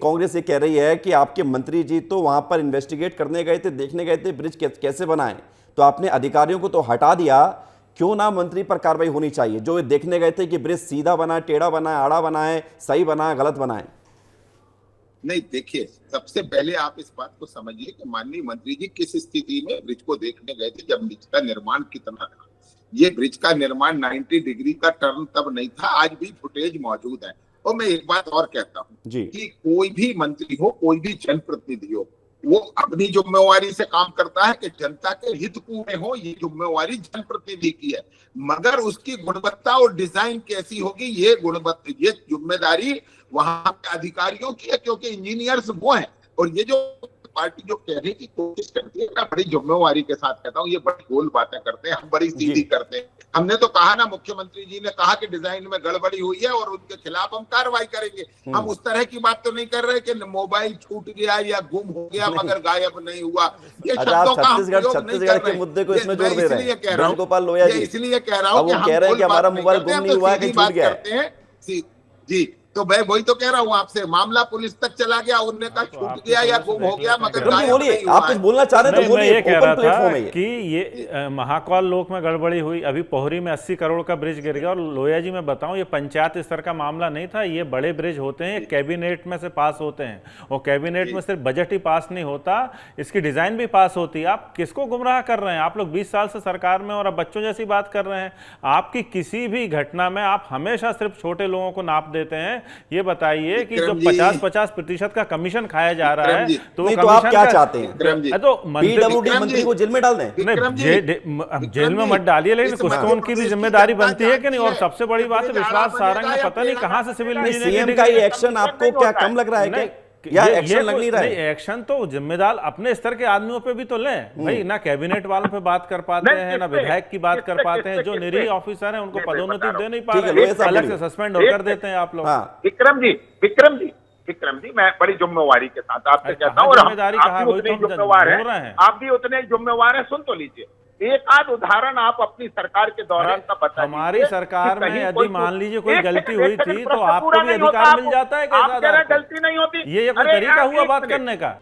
कांग्रेस ये कह रही है कि आपके मंत्री जी तो वहां पर इन्वेस्टिगेट करने गए थे, देखने गए थे ब्रिज कैसे बनाएं, तो आपने अधिकारियों को तो हटा दिया, क्यों ना मंत्री पर कार्रवाई होनी चाहिए जो देखने गए थे कि ब्रिज सीधा बना, टेढ़ा बना, आड़ा बना है, सही बना, गलत बना है। नहीं, देखिए, सबसे पहले आप इस बात को समझिए कि माननीय मंत्री जी किस स्थिति में ब्रिज को देखने गए थे, जब ब्रिज का निर्माण कितना था। ये ब्रिज का निर्माण 90 डिग्री का टर्न तब नहीं था, आज भी फुटेज मौजूद है। और मैं एक बात और कहता हूँ कि कोई भी मंत्री हो, कोई भी जनप्रतिनिधि हो, वो अपनी जिम्मेवारी से काम करता है कि जनता के हित पूरे हो, ये जिम्मेवारी जनप्रतिनिधि की है। मगर उसकी गुणवत्ता और डिजाइन कैसी होगी, ये जिम्मेदारी वहां के अधिकारियों की है, क्योंकि इंजीनियर्स वो हैं। और ये जो पार्टी जो कहने की कोशिश करती है, मैं बड़ी जिम्मेवारी के साथ कहता हूँ, ये बड़ी गोल बातें करते हैं, हम बड़ी सीधी करते हैं। हमने तो कहा ना, मुख्यमंत्री जी ने कहा कि डिजाइन में गड़बड़ी हुई है और उनके खिलाफ हम कार्रवाई करेंगे। हम उस तरह की बात तो नहीं कर रहे कि मोबाइल छूट गया या गुम हो गया मगर गायब नहीं हुआ। ये शब्दों का छत्तीसगढ़ के मुद्दे को इसमें जोड़ दे रहे हैं। कह रहा हूँ, गोपाल लोहिया जी इसलिए कह रहा हूँ कि हम हमारा मोबाइल गुम नहीं हुआ है कि छूट गया है। जी, तो मैं वही तो कह रहा हूँ आपसे, मामला पुलिस तक चला गया, उनने कहा छूट गया या गुम हो गया मगर बोलिए, आप कुछ बोलना चाह रहे थे, बोलिए। मैं ये कह रहा था कि ये महाकाल लोक में गड़बड़ी हुई, अभी पोहरी में 80 करोड़ का ब्रिज गिर गया। और लोहिया जी मैं बताऊं, ये पंचायत स्तर का मामला नहीं था, ये बड़े ब्रिज होते हैं, कैबिनेट में से पास होते हैं, और कैबिनेट में सिर्फ बजट ही पास नहीं होता, इसकी डिजाइन भी पास होती है। आप किसको गुमराह कर रहे हैं? आप लोग 20 साल से सरकार में और अब बच्चों जैसी बात कर रहे हैं। आपकी किसी भी घटना में आप हमेशा सिर्फ छोटे लोगों को नाप देते हैं। ये बताइए कि जो 50-50% का कमीशन खाया जा रहा है, तो आप क्या चाहते हैं? तो मंत्री को जेल में डाल दें? जेल में मत डालिए, लेकिन कुछ तो उनकी भी जिम्मेदारी बनती है कि नहीं। और सबसे बड़ी बात है, विश्वास सारंग ने पता नहीं कहां से सिविल इंजीनियरिंग का ये एक्शन आपको क्या कम लग रहा है? या एक्शन लग नहीं रहा है? एक्शन तो जिम्मेदार अपने स्तर के आदमियों पे भी तो लें भाई। ना कैबिनेट वालों पे बात कर पाते हैं, ना विधायक की बात कर पाते हैं। जो निरीह ऑफिसर हैं उनको पदोन्नति दे नहीं पा रहे, अलग से सस्पेंड होकर देते हैं आप लोग। विक्रम जी, मैं बड़ी जिम्मेवारी के साथ आपसे कहता हूँ, आप भी उतने जिम्मेवार हैं। सुन तो लीजिए, एक आध उदाहरण आप अपनी सरकार के दौरान का बता। हमारी सरकार में यदि मान लीजिए कोई गलती हुई थी तो आपको भी अधिकार मिल जाता है। गलती नहीं होती, ये कोई तरीका हुआ बात करने का?